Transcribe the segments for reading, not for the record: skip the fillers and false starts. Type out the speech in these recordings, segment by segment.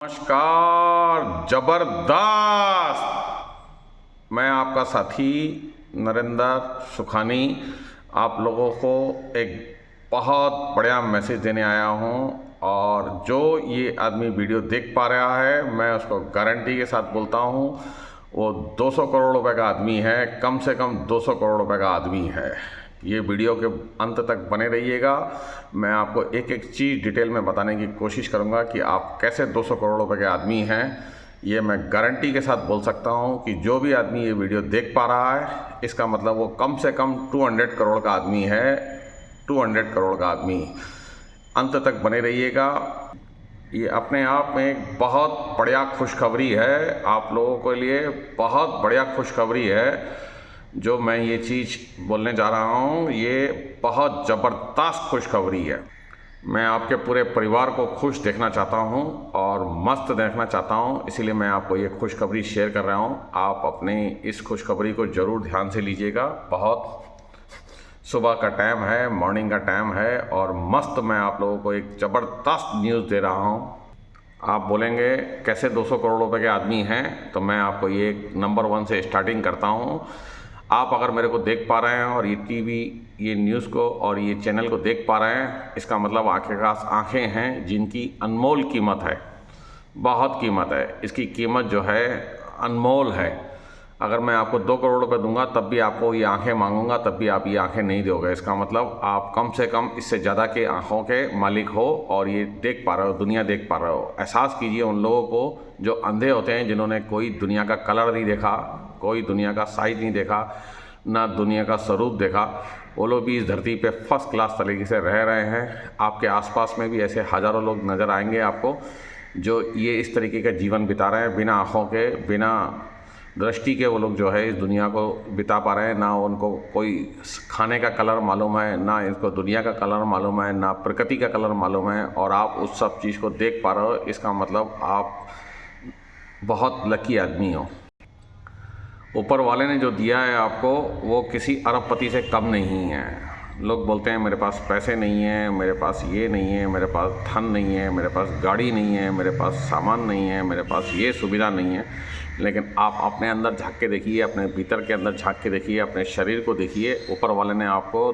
नमस्कार। जबरदस्त। मैं आपका साथी नरेंद्र सुखानी आप लोगों को एक बहुत बढ़िया मैसेज देने आया हूं। और जो ये आदमी वीडियो देख पा रहा है, मैं उसको गारंटी के साथ बोलता हूं, वो 200 करोड़ रुपए का आदमी है, कम से कम 200 करोड़ रुपए का आदमी है। ये वीडियो के अंत तक बने रहिएगा। मैं आपको एक एक चीज़ डिटेल में बताने की कोशिश करूंगा कि आप कैसे 200 करोड़ रुपए के आदमी हैं। ये मैं गारंटी के साथ बोल सकता हूं कि जो भी आदमी ये वीडियो देख पा रहा है, इसका मतलब वो कम से कम 200 करोड़ का आदमी है। 200 करोड़ का आदमी। अंत तक बने रहिएगा। ये अपने आप में एक बहुत बढ़िया खुशखबरी है, आप लोगों के लिए बहुत बढ़िया खुशखबरी है। जो मैं ये चीज़ बोलने जा रहा हूँ, ये बहुत ज़बरदस्त खुशखबरी है। मैं आपके पूरे परिवार को खुश देखना चाहता हूँ और मस्त देखना चाहता हूँ, इसीलिए मैं आपको ये खुशखबरी शेयर कर रहा हूँ। आप अपने इस खुशखबरी को ज़रूर ध्यान से लीजिएगा। बहुत सुबह का टाइम है, मॉर्निंग का टाइम है और मस्त मैं आप लोगों को एक ज़बरदस्त न्यूज़ दे रहा हूँ। आप बोलेंगे कैसे 200 करोड़ रुपए के आदमी हैं, तो मैं आपको ये नंबर 1 से स्टार्टिंग करता हूँ। आप अगर मेरे को देख पा रहे हैं और ये टीवी, ये न्यूज़ को और ये चैनल को देख पा रहे हैं, इसका मतलब आपके पास आंखें हैं जिनकी अनमोल कीमत है, बहुत कीमत है। इसकी कीमत जो है अनमोल है। अगर मैं आपको 2 करोड़ रुपए दूंगा तब भी आपको ये आंखें मांगूंगा, तब भी आप ये आंखें नहीं दोगे। इसका मतलब आप कम से कम इससे ज़्यादा के आंखों के मालिक हो और ये देख पा रहे हो, दुनिया देख पा रहे हो। एहसास कीजिए उन लोगों को जो अंधे होते हैं, जिन्होंने कोई दुनिया का कलर नहीं देखा, कोई दुनिया का साइज नहीं देखा, ना दुनिया का स्वरूप देखा। वो लोग भी इस धरती पे फर्स्ट क्लास तरीके से रह रहे हैं। आपके आसपास में भी ऐसे हज़ारों लोग नज़र आएंगे आपको, जो ये इस तरीके का जीवन बिता रहे हैं, बिना आँखों के, बिना दृष्टि के। वो लोग जो है इस दुनिया को बिता पा रहे हैं। ना उनको कोई खाने का कलर मालूम है, ना इनको दुनिया का कलर मालूम है, ना प्रकृति का कलर मालूम है, और आप उस सब चीज़ को देख पा रहे हो। इसका मतलब आप बहुत लकी आदमी हो। ऊपर वाले ने जो दिया है आपको, वो किसी अरबपति से कम नहीं है। लोग बोलते हैं मेरे पास पैसे नहीं है, मेरे पास ये नहीं है, मेरे पास धन नहीं है, मेरे पास गाड़ी नहीं है, मेरे पास सामान नहीं है, मेरे पास ये सुविधा नहीं है। लेकिन आप अपने अंदर झांक के देखिए, अपने भीतर के अंदर झांक के देखिए, अपने शरीर को देखिए। ऊपर वाले ने आपको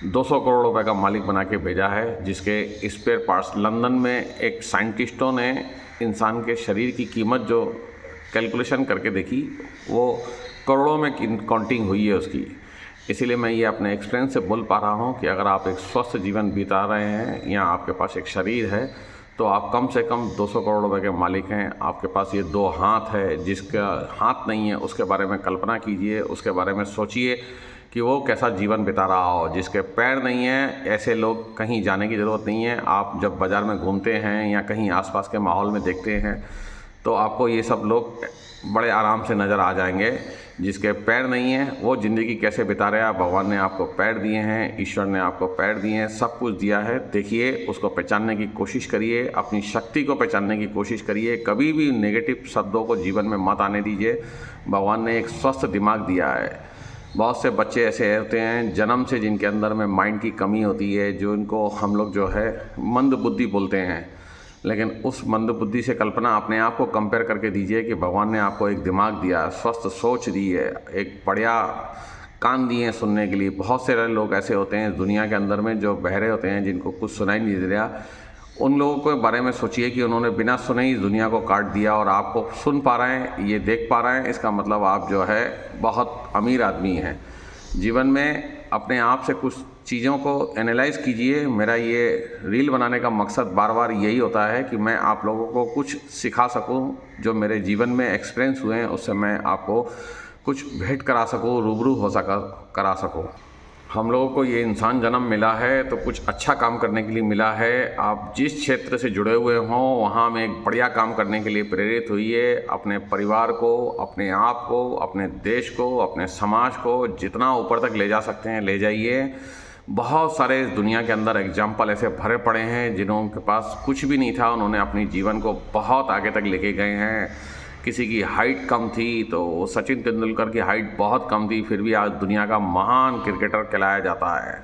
200 करोड़ रुपए का मालिक बना के भेजा है, जिसके स्पेयर पार्ट्स लंदन में एक साइंटिस्टों ने इंसान के शरीर की कीमत जो कैलकुलेशन करके देखी, वो करोड़ों में काउंटिंग हुई है उसकी। इसीलिए मैं ये अपने एक्सपीरियंस से बोल पा रहा हूँ कि अगर आप एक स्वस्थ जीवन बिता रहे हैं या आपके पास एक शरीर है, तो आप कम से कम 200 करोड़ रुपए के मालिक हैं। आपके पास ये 2 हाथ है, जिसका हाथ नहीं है उसके बारे में कल्पना कीजिए, उसके बारे में सोचिए कि वो कैसा जीवन बिता रहा हो। जिसके पैर नहीं है, ऐसे लोग कहीं जाने की ज़रूरत नहीं है। आप जब बाज़ार में घूमते हैं या कहीं आसपास के माहौल में देखते हैं, तो आपको ये सब लोग बड़े आराम से नज़र आ जाएंगे। जिसके पैर नहीं हैं, वो ज़िंदगी कैसे बिता रहे हैं। भगवान ने आपको पैर दिए हैं, ईश्वर ने आपको पैर दिए हैं, सब कुछ दिया है। देखिए, उसको पहचानने की कोशिश करिए, अपनी शक्ति को पहचानने की कोशिश करिए। कभी भी नेगेटिव शब्दों को जीवन में मत आने दीजिए। भगवान ने एक स्वस्थ दिमाग दिया है। बहुत से बच्चे ऐसे होते हैं जन्म से, जिनके अंदर में माइंड की कमी होती है, जो इनको हम लोग जो है मंद बुद्धि बोलते हैं। लेकिन उस मंद बुद्धि से कल्पना अपने आप को कंपेयर करके दीजिए कि भगवान ने आपको एक दिमाग दिया, स्वस्थ सोच दी है, एक बढ़िया कान दिए हैं सुनने के लिए। बहुत से लोग ऐसे होते हैं इस दुनिया के अंदर में जो बहरे होते हैं, जिनको कुछ सुनाई नहीं दे रहा। उन लोगों के बारे में सोचिए कि उन्होंने बिना सुने ही इस दुनिया को काट दिया, और आपको सुन पा रहे हैं, ये देख पा रहे हैं। इसका मतलब आप जो है बहुत अमीर आदमी हैं। जीवन में अपने आप से कुछ चीज़ों को एनालाइज़ कीजिए। मेरा ये रील बनाने का मकसद बार बार यही होता है कि मैं आप लोगों को कुछ सिखा सकूं, जो मेरे जीवन में एक्सपीरियंस हुए हैं उससे मैं आपको कुछ भेंट करा सकूं, रूबरू हो करा सकूं। हम लोगों को ये इंसान जन्म मिला है तो कुछ अच्छा काम करने के लिए मिला है। आप जिस क्षेत्र से जुड़े हुए हों, वहाँ में एक बढ़िया काम करने के लिए प्रेरित होइए। अपने परिवार को, अपने आप को, अपने देश को, अपने समाज को जितना ऊपर तक ले जा सकते हैं ले जाइए। बहुत सारे इस दुनिया के अंदर एग्जाम्पल ऐसे भरे पड़े हैं, जिन्हों के पास कुछ भी नहीं था, उन्होंने अपनी जीवन को बहुत आगे तक लेके गए हैं। किसी की हाइट कम थी तो सचिन तेंदुलकर की हाइट बहुत कम थी, फिर भी आज दुनिया का महान क्रिकेटर कहलाया जाता है।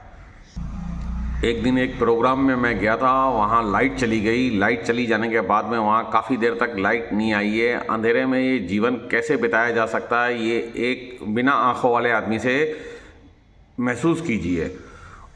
एक दिन एक प्रोग्राम में मैं गया था, वहाँ लाइट चली गई। लाइट चली जाने के बाद में वहाँ काफ़ी देर तक लाइट नहीं आई है। अंधेरे में ये जीवन कैसे बिताया जा सकता है, ये एक बिना आँखों वाले आदमी से महसूस कीजिए।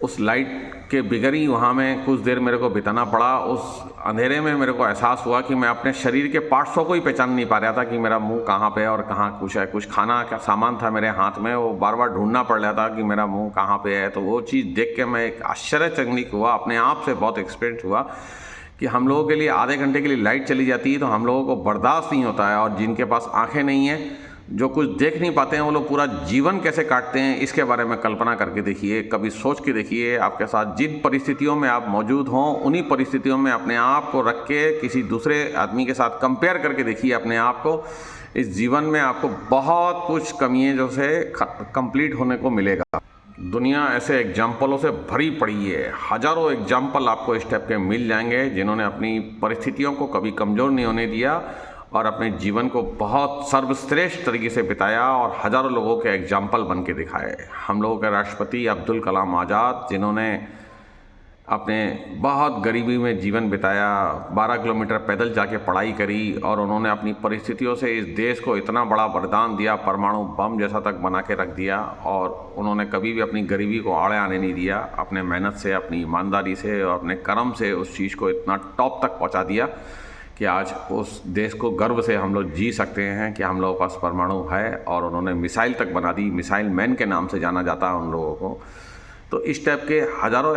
उस लाइट के बिगैर ही वहाँ में कुछ देर मेरे को बिताना पड़ा। उस अंधेरे में मेरे को एहसास हुआ कि मैं अपने शरीर के पार्ट्सों को ही पहचान नहीं पा रहा था कि मेरा मुंह कहाँ पे है और कहाँ कुछ है। कुछ खाना का सामान था मेरे हाथ में, वो बार बार ढूंढना पड़ रहा था कि मेरा मुंह कहाँ पे है। तो वो चीज़ देख के मैं एक आश्चर्यचकित हुआ, अपने आप से बहुत एक्सपीरियंस हुआ कि हम लोगों के लिए आधे घंटे के लिए लाइट चली जाती है तो हम लोगों को बर्दाश्त नहीं होता है। और जिनके पास आँखें नहीं हैं, जो कुछ देख नहीं पाते हैं, वो लोग पूरा जीवन कैसे काटते हैं, इसके बारे में कल्पना करके देखिए, कभी सोच के देखिए। आपके साथ जिन परिस्थितियों में आप मौजूद हों, उन्हीं परिस्थितियों में अपने आप को रख के किसी दूसरे आदमी के साथ कंपेयर करके देखिए अपने आप को। इस जीवन में आपको बहुत कुछ कमियां जो से कंप्लीट होने को मिलेगा। दुनिया ऐसे एग्जाम्पलों से भरी पड़ी है। हज़ारों एग्जाम्पल आपको इस टाइप के मिल जाएंगे जिन्होंने अपनी परिस्थितियों को कभी कमज़ोर नहीं होने दिया और अपने जीवन को बहुत सर्वश्रेष्ठ तरीके से बिताया और हज़ारों लोगों के एग्जाम्पल बन के दिखाए। हम लोगों के राष्ट्रपति अब्दुल कलाम आज़ाद, जिन्होंने अपने बहुत गरीबी में जीवन बिताया, 12 किलोमीटर पैदल जाके पढ़ाई करी और उन्होंने अपनी परिस्थितियों से इस देश को इतना बड़ा वरदान दिया, परमाणु बम जैसा तक बना के रख दिया। और उन्होंने कभी भी अपनी गरीबी को आड़े आने नहीं दिया। अपने मेहनत से, अपनी ईमानदारी से और अपने कर्म से उस चीज़ को इतना टॉप तक पहुँचा दिया कि आज उस देश को गर्व से हम लोग जी सकते हैं कि हम लोगों के पास परमाणु है। और उन्होंने मिसाइल तक बना दी, मिसाइल मैन के नाम से जाना जाता है उन लोगों को। तो इस टाइप के हज़ारों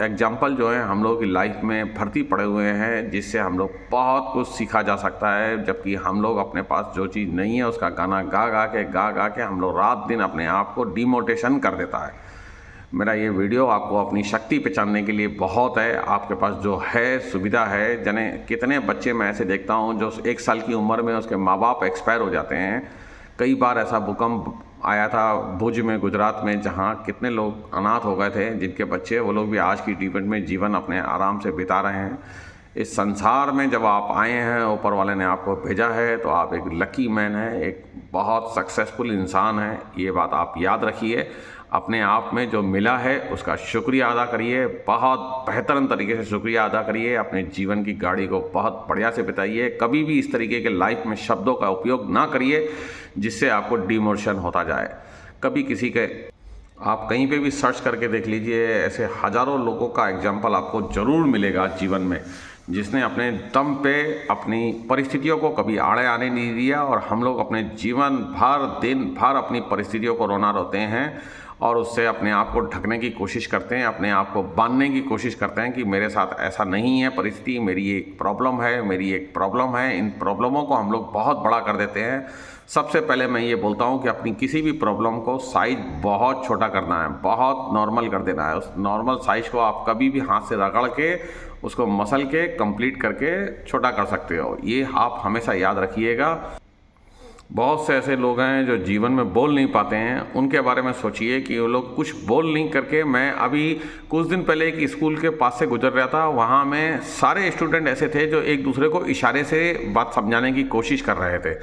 एग्जाम्पल जो हैं हम लोगों की लाइफ में भर्ती पड़े हुए हैं, जिससे हम लोग बहुत कुछ सीखा जा सकता है। जबकि हम लोग अपने पास जो चीज़ नहीं है उसका गाना गा गा के हम लोग रात दिन अपने आप को डिमोटिवेशन कर देता है। मेरा ये वीडियो आपको अपनी शक्ति पहचानने के लिए बहुत है। आपके पास जो है सुविधा है, जने कितने बच्चे मैं ऐसे देखता हूँ जो 1 साल की उम्र में उसके माँ बाप एक्सपायर हो जाते हैं। कई बार ऐसा भूकंप आया था भुज में, गुजरात में, जहाँ कितने लोग अनाथ हो गए थे, जिनके बच्चे वो लोग भी आज की डेट में जीवन अपने आराम से बिता रहे हैं। इस संसार में जब आप आए हैं, ऊपर वाले ने आपको भेजा है, तो आप एक लकी मैन हैं, एक बहुत सक्सेसफुल इंसान हैं। ये बात आप याद रखिए। अपने आप में जो मिला है उसका शुक्रिया अदा करिए, बहुत बेहतरीन तरीके से शुक्रिया अदा करिए। अपने जीवन की गाड़ी को बहुत बढ़िया से बिताइए। कभी भी इस तरीके के लाइफ में शब्दों का उपयोग ना करिए जिससे आपको डिमोशन होता जाए। कभी किसी के, आप कहीं पे भी सर्च करके देख लीजिए, ऐसे हज़ारों लोगों का एग्जाम्पल आपको ज़रूर मिलेगा जीवन में, जिसने अपने दम पे अपनी परिस्थितियों को कभी आड़े आने नहीं दिया। और हम लोग अपने जीवन भर, दिन भर अपनी परिस्थितियों को रोना रोते हैं और उससे अपने आप को ढकने की कोशिश करते हैं, अपने आप को बांधने की कोशिश करते हैं कि मेरे साथ ऐसा नहीं है परिस्थिति, मेरी एक प्रॉब्लम है, मेरी एक प्रॉब्लम है। इन प्रॉब्लमों को हम लोग बहुत बड़ा कर देते हैं। सबसे पहले मैं ये बोलता हूँ कि अपनी किसी भी प्रॉब्लम को साइज बहुत छोटा करना है, बहुत नॉर्मल कर देना है। उस नॉर्मल साइज़ को आप कभी भी हाथ से रगड़ के, उसको मसल के, कंप्लीट करके छोटा कर सकते हो। ये आप हमेशा याद रखिएगा। बहुत से ऐसे लोग हैं जो जीवन में बोल नहीं पाते हैं, उनके बारे में सोचिए कि वो लोग कुछ बोल नहीं करके। मैं अभी कुछ दिन पहले एक स्कूल के पास से गुजर रहा था, वहाँ में सारे स्टूडेंट ऐसे थे जो एक दूसरे को इशारे से बात समझाने की कोशिश कर रहे थे।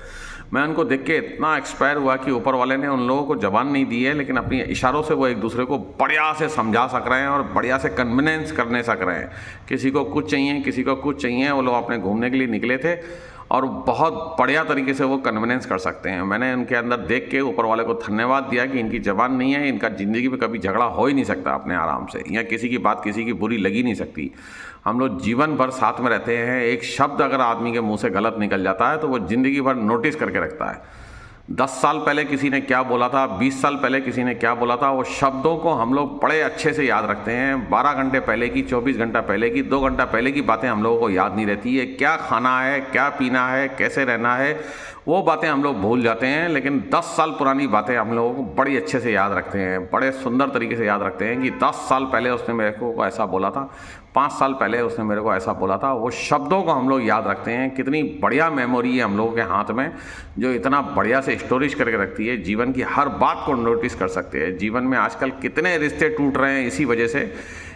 मैं उनको देख के इतना एक्सपायर हुआ कि ऊपर वाले ने उन लोगों को ज़बान नहीं दी है, लेकिन अपनी इशारों से वो एक दूसरे को बढ़िया से समझा सक रहे हैं और बढ़िया से कन्विनेंस करने सक रहे हैं। किसी को कुछ चाहिए, किसी को कुछ चाहिए, वो लोग अपने घूमने के लिए निकले थे और बहुत बढ़िया तरीके से वो कन्विनेंस कर सकते हैं। मैंने उनके अंदर देख के ऊपर वाले को धन्यवाद दिया कि इनकी ज़बान नहीं है, इनका ज़िंदगी में कभी झगड़ा हो ही नहीं सकता अपने आराम से, या किसी की बात किसी की बुरी लगी नहीं सकती। हम लोग जीवन भर साथ में रहते हैं। एक शब्द अगर आदमी के मुंह से गलत निकल जाता है तो वो ज़िंदगी भर नोटिस करके रखता है। 10 साल पहले किसी ने क्या बोला था, 20 साल पहले किसी ने क्या बोला था, वो शब्दों को हम लोग बड़े अच्छे से याद रखते हैं। 12 घंटे पहले की, 24 घंटा पहले की, 2 घंटा पहले की बातें हम लोगों को याद नहीं रहती है। क्या खाना है, क्या पीना है, कैसे रहना है, वो बातें हम लोग भूल जाते हैं। लेकिन 10 साल पुरानी बातें हम लोगों को बड़ी अच्छे से याद रखते हैं, बड़े सुंदर तरीके से याद रखते हैं कि 10 साल पहले उसने मेरे को ऐसा बोला था, 5 साल पहले उसने मेरे को ऐसा बोला था। वो शब्दों को हम लोग याद रखते हैं। कितनी बढ़िया मेमोरी है हम लोगों के हाथ में, जो इतना बढ़िया से स्टोरेज करके रखती है। जीवन की हर बात को नोटिस कर सकते हैं। जीवन में आजकल कितने रिश्ते टूट रहे हैं इसी वजह से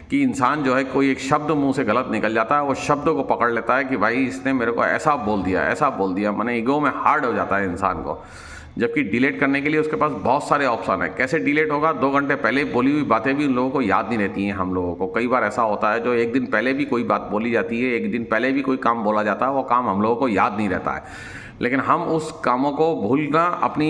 कि इंसान जो है, कोई एक शब्द मुंह से गलत निकल जाता है, वो शब्द को पकड़ लेता है कि भाई इसने मेरे को ऐसा बोल दिया, ऐसा बोल दिया, माने ईगो में हार्ड हो जाता है इंसान को। जबकि डिलीट करने के लिए उसके पास बहुत सारे ऑप्शन है। कैसे डिलीट होगा? 2 घंटे पहले बोली हुई बातें भी उन लोगों को याद नहीं रहती हैं। हम लोगों को कई बार ऐसा होता है, जो 1 दिन पहले भी कोई बात बोली जाती है, 1 दिन पहले भी कोई काम बोला जाता है, वो काम हम लोगों को याद नहीं रहता है। लेकिन हम उस कामों को भूलना अपनी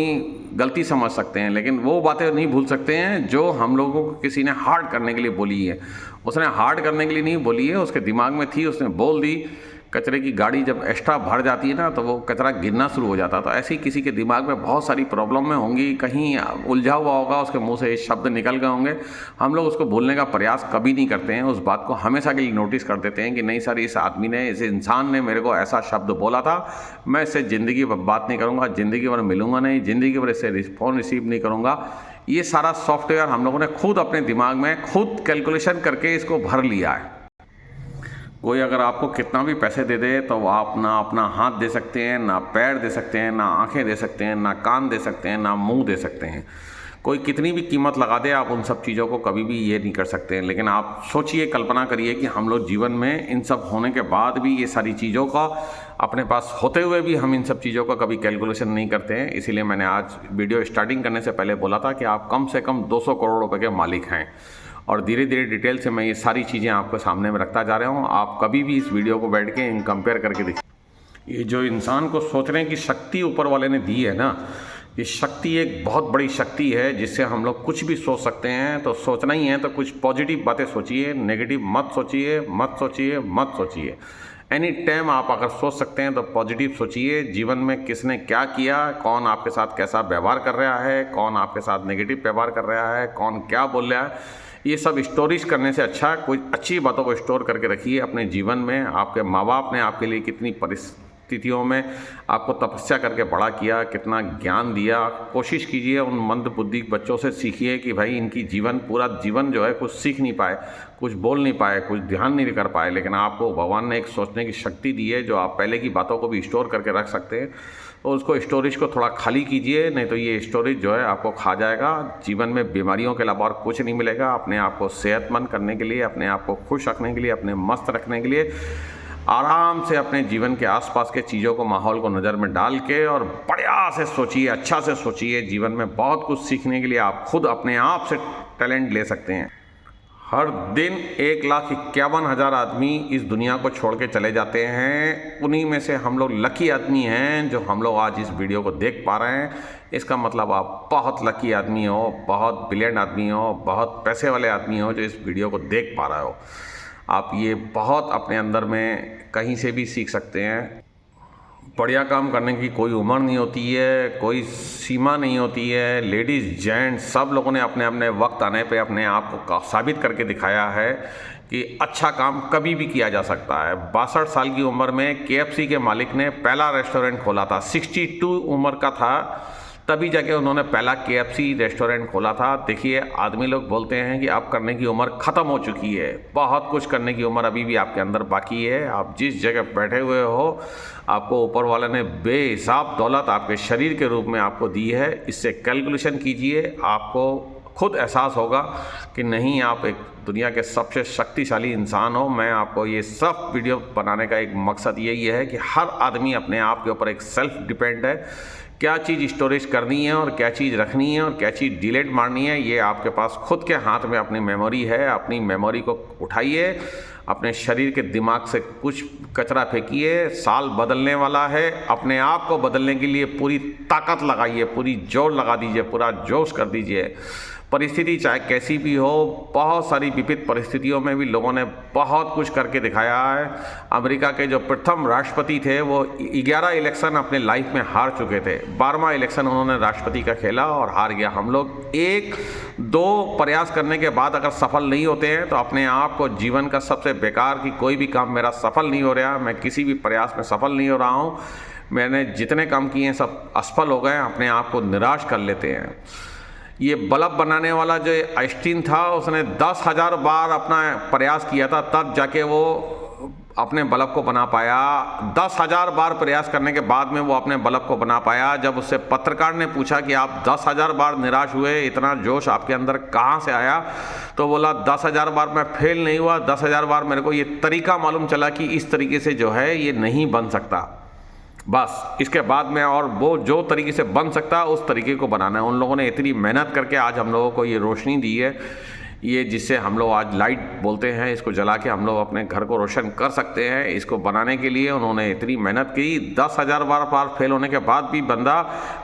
गलती समझ सकते हैं, लेकिन वो बातें नहीं भूल सकते हैं जो हम लोगों को किसी ने हार्ड करने के लिए बोली है। उसने हार्ड करने के लिए नहीं बोली है, उसके दिमाग में थी, उसने बोल दी। कचरे की गाड़ी जब एक्स्ट्रा भर जाती है ना, तो वो कचरा गिरना शुरू हो जाता है। तो ऐसे ही किसी के दिमाग में बहुत सारी प्रॉब्लम में होंगी, कहीं उलझा हुआ होगा, उसके मुंह से ये शब्द निकल गए होंगे। हम लोग उसको भूलने का प्रयास कभी नहीं करते हैं, उस बात को हमेशा के लिए नोटिस कर देते हैं कि नहीं सर, इस आदमी ने, इस इंसान ने मेरे को ऐसा शब्द बोला था, मैं इससे ज़िंदगी भर बात नहीं करूँगा, ज़िंदगी भर मिलूँगा नहीं, ज़िंदगी भर इससे फ़ोन रिसीव नहीं करूँगा। ये सारा सॉफ्टवेयर हम लोगों ने खुद अपने दिमाग में खुद कैलकुलेशन करके इसको भर लिया है। कोई अगर आपको कितना भी पैसे दे दे तो आप ना अपना हाथ दे सकते हैं, ना पैर दे सकते हैं, ना आंखें दे सकते हैं, ना कान दे सकते हैं, ना मुंह दे सकते हैं। कोई कितनी भी कीमत लगा दे, आप उन सब चीज़ों को कभी भी ये नहीं कर सकते हैं। लेकिन आप सोचिए, कल्पना करिए कि हम लोग जीवन में इन सब होने के बाद भी ये सारी चीज़ों का अपने पास होते हुए भी हम इन सब चीज़ों का कभी कैलकुलेशन नहीं करते हैं। इसीलिए मैंने आज वीडियो स्टार्टिंग करने से पहले बोला था कि आप कम से कम 200 करोड़ रुपए के मालिक हैं। और धीरे धीरे डिटेल से मैं ये सारी चीज़ें आपको सामने में रखता जा रहा हूँ। आप कभी भी इस वीडियो को बैठ के कंपेयर करके देखिए। ये जो इंसान को सोचने की शक्ति ऊपर वाले ने दी है ना, ये शक्ति एक बहुत बड़ी शक्ति है, जिससे हम लोग कुछ भी सोच सकते हैं। तो सोचना ही है तो कुछ पॉजिटिव बातें सोचिए, नेगेटिव मत सोचिए, मत सोचिए, मत सोचिए। एनी टाइम आप अगर सोच सकते हैं तो पॉजिटिव सोचिए। जीवन में किसने क्या किया, कौन आपके साथ कैसा व्यवहार कर रहा है, कौन आपके साथ नेगेटिव व्यवहार कर रहा है, कौन क्या बोल रहा है, ये सब स्टोरीज करने से अच्छा कोई अच्छी बातों को स्टोर करके रखिए अपने जीवन में। आपके माँ बाप ने आपके लिए कितनी परिस्थितियों में आपको तपस्या करके बड़ा किया, कितना ज्ञान दिया, कोशिश कीजिए उन मंद बुद्धि बच्चों से सीखिए कि भाई इनकी पूरा जीवन जो है कुछ सीख नहीं पाए, कुछ बोल नहीं पाए, कुछ ध्यान नहीं कर पाए, लेकिन आपको भगवान ने एक सोचने की शक्ति दी है, जो आप पहले की बातों को भी स्टोर करके रख सकते हैं। तो उसको स्टोरेज को थोड़ा खाली कीजिए, नहीं तो ये स्टोरेज जो है आपको खा जाएगा। जीवन में बीमारियों के अलावा और कुछ नहीं मिलेगा। अपने आप को सेहतमंद करने के लिए, अपने आप को खुश रखने के लिए, अपने मस्त रखने के लिए आराम से अपने जीवन के आसपास के चीज़ों को, माहौल को नज़र में डाल के और बढ़िया से सोचिए, अच्छा से सोचिए। जीवन में बहुत कुछ सीखने के लिए आप खुद अपने आप से टैलेंट ले सकते हैं। हर दिन 1,51,000 आदमी इस दुनिया को छोड़ के चले जाते हैं। उन्हीं में से हम लोग लकी आदमी हैं जो हम लोग आज इस वीडियो को देख पा रहे हैं। इसका मतलब आप बहुत लकी आदमी हो, बहुत ब्रिलियंट आदमी हो, बहुत पैसे वाले आदमी हो जो इस वीडियो को देख पा रहे हो। आप ये बहुत अपने अंदर में कहीं से भी सीख सकते हैं। बढ़िया काम करने की कोई उम्र नहीं होती है, कोई सीमा नहीं होती है। लेडीज़ जेंट्स सब लोगों ने अपने अपने वक्त आने पे अपने आप को साबित करके दिखाया है कि अच्छा काम कभी भी किया जा सकता है। 62 साल की उम्र में KFC के मालिक ने पहला रेस्टोरेंट खोला था। 62 उम्र का था तभी जाके उन्होंने पहला KFC रेस्टोरेंट खोला था। देखिए, आदमी लोग बोलते हैं कि अब करने की उम्र ख़त्म हो चुकी है। बहुत कुछ करने की उम्र अभी भी आपके अंदर बाकी है। आप जिस जगह बैठे हुए हो, आपको ऊपर वाले ने बेहिसाब दौलत आपके शरीर के रूप में आपको दी है। इससे कैलकुलेशन कीजिए, आपको खुद एहसास होगा कि नहीं, आप एक दुनिया के सबसे शक्तिशाली इंसान हो। मैं आपको ये सब वीडियो बनाने का एक मकसद यही है कि हर आदमी अपने आप के ऊपर एक सेल्फ डिपेंड है। क्या चीज़ स्टोरेज करनी है और क्या चीज़ रखनी है और क्या चीज़ डिलीट मारनी है, ये आपके पास खुद के हाथ में अपनी मेमोरी है। अपनी मेमोरी को उठाइए, अपने शरीर के दिमाग से कुछ कचरा फेंकिए। साल बदलने वाला है, अपने आप को बदलने के लिए पूरी ताकत लगाइए, पूरी जोर लगा दीजिए, पूरा जोश कर दीजिए। परिस्थिति चाहे कैसी भी हो, बहुत सारी विपरीत परिस्थितियों में भी लोगों ने बहुत कुछ करके दिखाया है। अमेरिका के जो प्रथम राष्ट्रपति थे वो 11 इलेक्शन अपने लाइफ में हार चुके थे। 12वां इलेक्शन उन्होंने राष्ट्रपति का खेला और हार गया। हम लोग 1-2 प्रयास करने के बाद अगर सफल नहीं होते हैं तो अपने आप को जीवन का सबसे बेकार कि कोई भी काम मेरा सफल नहीं हो रहा, मैं किसी भी प्रयास में सफल नहीं हो रहा हूँ, मैंने जितने काम किए हैं सब असफल हो गए, अपने आप को निराश कर लेते हैं। ये बल्ब बनाने वाला जो आइंस्टीन था, उसने 10,000 बार अपना प्रयास किया था, तब जाके वो अपने बल्ब को बना पाया। 10,000 बार प्रयास करने के बाद में वो अपने बल्ब को बना पाया। जब उससे पत्रकार ने पूछा कि आप 10,000 बार निराश हुए, इतना जोश आपके अंदर कहाँ से आया, तो बोला 10,000 बार मैं फेल नहीं हुआ, 10,000 बार मेरे को ये तरीका मालूम चला कि इस तरीके से जो है ये नहीं बन सकता। बस इसके बाद में और वो जो तरीके से बन सकता है उस तरीके को बनाना है। उन लोगों ने इतनी मेहनत करके आज हम लोगों को ये रोशनी दी है, ये जिससे हम लोग आज लाइट बोलते हैं, इसको जला के हम लोग अपने घर को रोशन कर सकते हैं। इसको बनाने के लिए उन्होंने इतनी मेहनत की। 10,000 बार फेल होने के बाद भी बंदा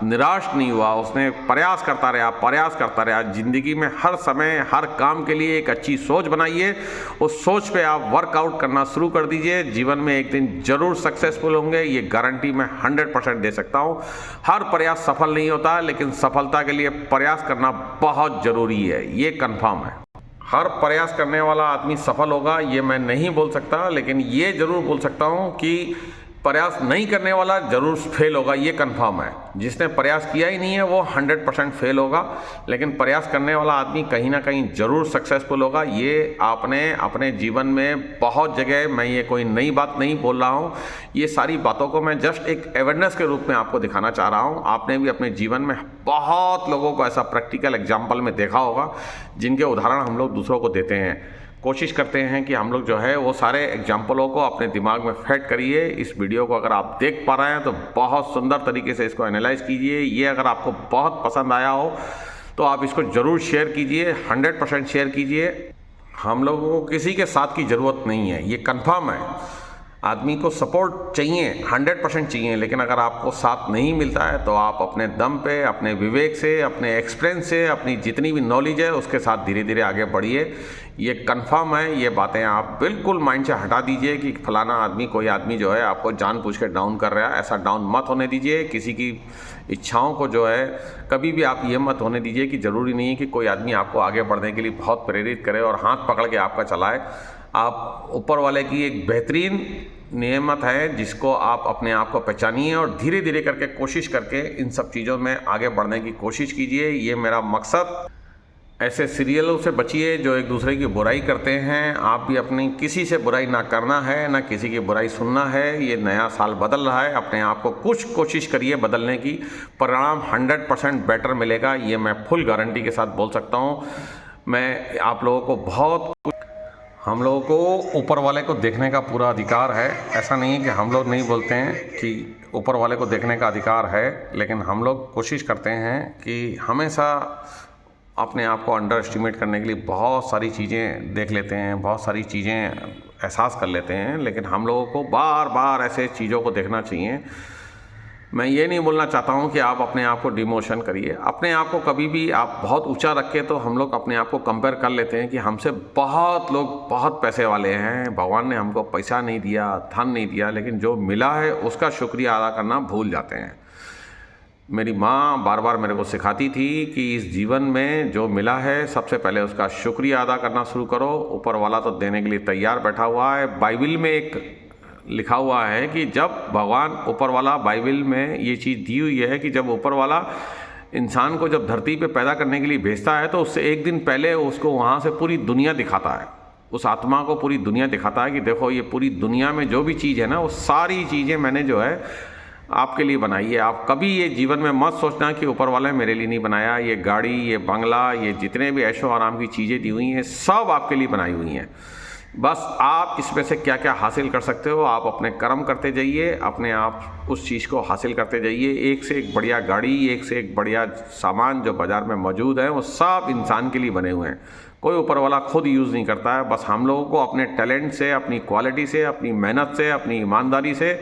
निराश नहीं हुआ, उसने प्रयास करता रहा। ज़िंदगी में हर समय हर काम के लिए एक अच्छी सोच बनाइए, उस सोच पे आप वर्कआउट करना शुरू कर दीजिए। जीवन में एक दिन जरूर सक्सेसफुल होंगे, ये गारंटी मैं 100% दे सकता हूँ। हर प्रयास सफल नहीं होता, लेकिन सफलता के लिए प्रयास करना बहुत ज़रूरी है, ये कन्फर्म है। हर प्रयास करने वाला आदमी सफल होगा ये मैं नहीं बोल सकता, लेकिन ये ज़रूर बोल सकता हूँ कि प्रयास नहीं करने वाला ज़रूर फेल होगा, ये कंफर्म है। जिसने प्रयास किया ही नहीं है वो 100% फेल होगा, लेकिन प्रयास करने वाला आदमी कहीं ना कहीं ज़रूर सक्सेसफुल होगा। ये आपने अपने जीवन में बहुत जगह, मैं ये कोई नई बात नहीं बोल रहा हूँ, ये सारी बातों को मैं जस्ट एक अवेयरनेस के रूप में आपको दिखाना चाह रहा हूँ। आपने भी अपने जीवन में बहुत लोगों को ऐसा प्रैक्टिकल एग्जाम्पल में देखा होगा, जिनके उदाहरण हम लोग दूसरों को देते हैं। कोशिश करते हैं कि हम लोग जो है वो सारे एग्जाम्पलों को अपने दिमाग में फिट करिए। इस वीडियो को अगर आप देख पा रहे हैं तो बहुत सुंदर तरीके से इसको एनालाइज कीजिए। ये अगर आपको बहुत पसंद आया हो तो आप इसको ज़रूर शेयर कीजिए, 100% शेयर कीजिए। हम लोगों को किसी के साथ की ज़रूरत नहीं है, ये कंफर्म है। आदमी को सपोर्ट चाहिए, 100% चाहिए, लेकिन अगर आपको साथ नहीं मिलता है तो आप अपने दम पे, अपने विवेक से, अपने एक्सपीरियंस से, अपनी जितनी भी नॉलेज है उसके साथ धीरे धीरे आगे बढ़िए। ये कंफर्म है, ये बातें आप बिल्कुल माइंड से हटा दीजिए कि फलाना आदमी, कोई आदमी जो है आपको जानबूझ के डाउन कर रहा है। ऐसा डाउन मत होने दीजिए। किसी की इच्छाओं को जो है कभी भी आप ये मत होने दीजिए कि ज़रूरी नहीं है कि कोई आदमी आपको आगे बढ़ने के लिए बहुत प्रेरित करे और हाथ पकड़ के आपका चलाए। आप ऊपर वाले की एक बेहतरीन नियमत है जिसको आप अपने आप को पहचानिए और धीरे धीरे करके कोशिश करके इन सब चीज़ों में आगे बढ़ने की कोशिश कीजिए। ये मेरा मकसद। ऐसे सीरियलों से बचिए जो एक दूसरे की बुराई करते हैं। आप भी अपनी किसी से बुराई ना करना है, ना किसी की बुराई सुनना है। ये नया साल बदल रहा है, अपने आप को कुछ कोशिश करिए बदलने की, परिणाम 100% बेटर मिलेगा, ये मैं फुल गारंटी के साथ बोल सकता हूँ। मैं आप लोगों को बहुत कुछ, हम लोगों को ऊपर वाले को देखने का पूरा अधिकार है। ऐसा नहीं है कि हम लोग नहीं बोलते हैं कि ऊपर वाले को देखने का अधिकार है, लेकिन हम लोग कोशिश करते हैं कि हमेशा अपने आप को अंडर एस्टिमेट करने के लिए बहुत सारी चीज़ें देख लेते हैं, बहुत सारी चीज़ें एहसास कर लेते हैं, लेकिन हम लोगों को बार बार ऐसे चीज़ों को देखना चाहिए। मैं ये नहीं बोलना चाहता हूँ कि आप अपने आप को डिमोशन करिए। अपने आप को कभी भी आप बहुत ऊंचा रख के, तो हम लोग अपने आप को कंपेयर कर लेते हैं कि हमसे बहुत लोग बहुत पैसे वाले हैं, भगवान ने हमको पैसा नहीं दिया, धन नहीं दिया, लेकिन जो मिला है उसका शुक्रिया अदा करना भूल जाते हैं। मेरी माँ बार बार मेरे को सिखाती थी कि इस जीवन में जो मिला है सबसे पहले उसका शुक्रिया अदा करना शुरू करो। ऊपर वाला तो देने के लिए तैयार बैठा हुआ है। बाइबल में एक लिखा हुआ है कि जब भगवान, ऊपर वाला, बाइबल में ये चीज़ दी हुई है कि जब ऊपर वाला इंसान को जब धरती पे पैदा करने के लिए भेजता है तो उससे एक दिन पहले उसको वहाँ से पूरी दुनिया दिखाता है। उस आत्मा को पूरी दुनिया दिखाता है कि देखो ये पूरी दुनिया में जो भी चीज़ है ना, वो सारी चीज़ें मैंने जो है आपके लिए बनाई है। आप कभी ये जीवन में मत सोचना कि ऊपर वाले मेरे लिए नहीं बनाया। ये गाड़ी, ये बंगला, ये जितने भी ऐशो आराम की चीज़ें दी हुई हैं सब आपके लिए बनाई हुई हैं। बस आप इसमें से क्या क्या हासिल कर सकते हो, आप अपने कर्म करते जाइए, अपने आप उस चीज़ को हासिल करते जाइए। एक से एक बढ़िया गाड़ी, एक से एक बढ़िया सामान जो बाज़ार में मौजूद है वो सब इंसान के लिए बने हुए हैं। कोई ऊपर वाला खुद यूज़ नहीं करता है। बस हम लोगों को अपने टैलेंट से, अपनी क्वालिटी से, अपनी मेहनत से, अपनी ईमानदारी से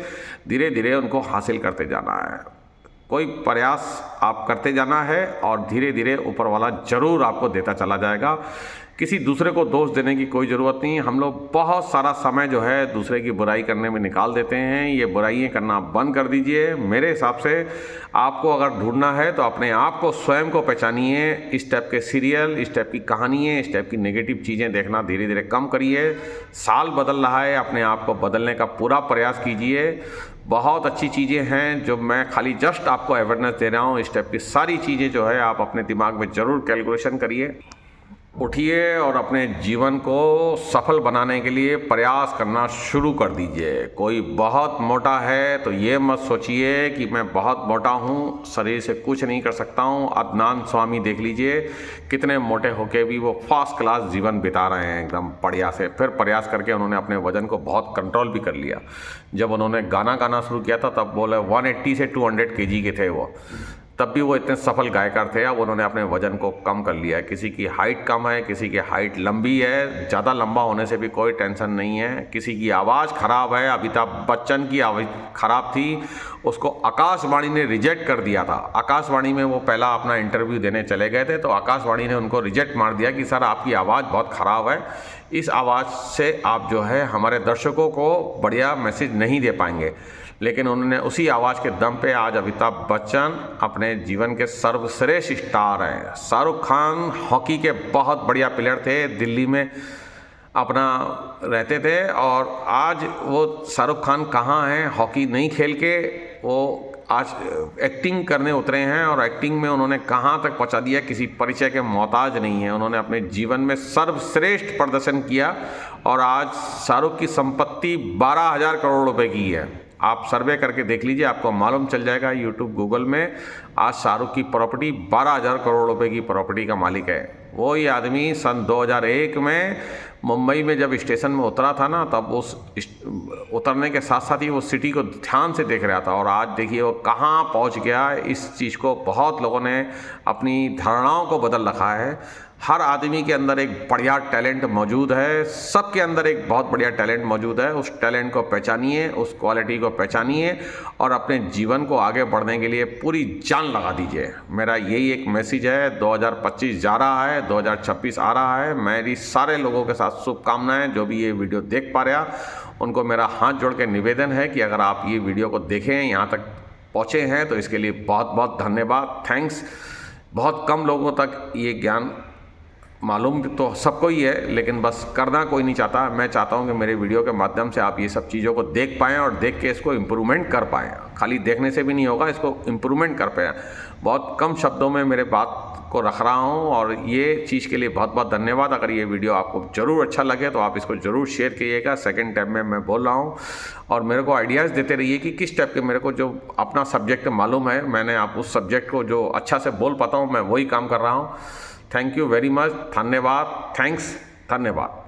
धीरे धीरे उनको हासिल करते जाना है। कोई प्रयास आप करते जाना है और धीरे धीरे ऊपर वाला ज़रूर आपको देता चला जाएगा। किसी दूसरे को दोष देने की कोई ज़रूरत नहीं। हम लोग बहुत सारा समय जो है दूसरे की बुराई करने में निकाल देते हैं। ये बुराइयाँ करना बंद कर दीजिए। मेरे हिसाब से आपको अगर ढूंढना है तो अपने आप को, स्वयं को पहचानिए। इस टाइप के सीरियल, इस टाइप की कहानियाँ, इस टाइप की नेगेटिव चीज़ें देखना धीरे धीरे कम करिए। साल बदल रहा है, अपने आप को बदलने का पूरा प्रयास कीजिए। बहुत अच्छी चीज़ें हैं जो मैं खाली जस्ट आपको अवेयरनेस दे रहा हूँ। इस टाइप की सारी चीज़ें जो है आप अपने दिमाग में ज़रूर कैलकुलेशन करिए। उठिए और अपने जीवन को सफल बनाने के लिए प्रयास करना शुरू कर दीजिए। कोई बहुत मोटा है तो ये मत सोचिए कि मैं बहुत मोटा हूँ, शरीर से कुछ नहीं कर सकता हूँ। अदनान स्वामी देख लीजिए, कितने मोटे होके भी वो फर्स्ट क्लास जीवन बिता रहे हैं एकदम बढ़िया से। फिर प्रयास करके उन्होंने अपने वज़न को बहुत कंट्रोल भी कर लिया। जब उन्होंने गाना गाना शुरू किया था तब बोले 180 से 200 kg के थे वो, तब भी वो इतने सफल गायकार थे। अब उन्होंने अपने वजन को कम कर लिया है। किसी की हाइट कम है, किसी की हाइट लंबी है, ज़्यादा लंबा होने से भी कोई टेंशन नहीं है। किसी की आवाज़ ख़राब है, अमिताभ बच्चन की आवाज़ ख़राब थी, उसको आकाशवाणी ने रिजेक्ट कर दिया था। आकाशवाणी में वो पहला अपना इंटरव्यू देने चले गए थे तो आकाशवाणी ने उनको रिजेक्ट मार दिया कि सर आपकी आवाज़ बहुत ख़राब है, इस आवाज़ से आप जो है हमारे दर्शकों को बढ़िया मैसेज नहीं दे पाएंगे। लेकिन उन्होंने उसी आवाज़ के दम पे आज अमिताभ बच्चन अपने जीवन के सर्वश्रेष्ठ स्टार हैं। शाहरुख खान हॉकी के बहुत बढ़िया प्लेयर थे, दिल्ली में अपना रहते थे, और आज वो शाहरुख खान कहाँ हैं, हॉकी नहीं खेल के वो आज एक्टिंग करने उतरे हैं। और एक्टिंग में उन्होंने कहाँ तक पहुँचा दिया, किसी परिचय के मोहताज नहीं है। उन्होंने अपने जीवन में सर्वश्रेष्ठ प्रदर्शन किया और आज शाहरुख की संपत्ति 12,000 करोड़ रुपए की है। आप सर्वे करके देख लीजिए, आपको मालूम चल जाएगा यूट्यूब गूगल में। आज शाहरुख की प्रॉपर्टी 12,000 करोड़ रुपए की प्रॉपर्टी का मालिक है। वो ये आदमी सन 2001 में मुंबई में जब स्टेशन में उतरा था ना, तब उस उतरने के साथ साथ ही वो सिटी को ध्यान से देख रहा था। और आज देखिए वो कहाँ पहुँच गया। इस चीज़ को बहुत लोगों ने अपनी धारणाओं को बदल रखा है। हर आदमी के अंदर एक बढ़िया टैलेंट मौजूद है, सबके अंदर एक बहुत बढ़िया टैलेंट मौजूद है। उस टैलेंट को पहचानिए, उस क्वालिटी को पहचानिए और अपने जीवन को आगे बढ़ने के लिए पूरी जान लगा दीजिए। मेरा यही एक मैसेज है। 2025 जा रहा है, 2026 आ रहा है। मेरी सारे लोगों के साथ शुभकामनाएं। जो भी ये वीडियो देख पा रहा उनको मेरा हाथ जोड़ के निवेदन है कि अगर आप ये वीडियो को देखें, यहाँ तक पहुँचे हैं, तो इसके लिए बहुत बहुत धन्यवाद, थैंक्स। बहुत कम लोगों तक ये ज्ञान मालूम तो सबको ही है, लेकिन बस करना कोई नहीं चाहता। मैं चाहता हूं कि मेरे वीडियो के माध्यम से आप ये सब चीज़ों को देख पाएँ और देख के इसको इम्प्रूवमेंट कर पाएँ। खाली देखने से भी नहीं होगा, इसको इम्प्रूवमेंट कर पाएँ। बहुत कम शब्दों में मेरे बात को रख रहा हूं और ये चीज़ के लिए बहुत बहुत धन्यवाद। अगर ये वीडियो आपको ज़रूर अच्छा लगे तो आप इसको ज़रूर शेयर कीजिएगा। सेकेंड टाइम में मैं बोल रहा हूँ, और मेरे को आइडियाज़ देते रहिए कि किस टाइप के मेरे को जो अपना सब्जेक्ट मालूम है, मैंने आप उस सब्जेक्ट को जो अच्छा से बोल पाता हूँ, मैं वही काम कर रहा हूँ। थैंक यू वेरी मच, धन्यवाद, थैंक्स, धन्यवाद।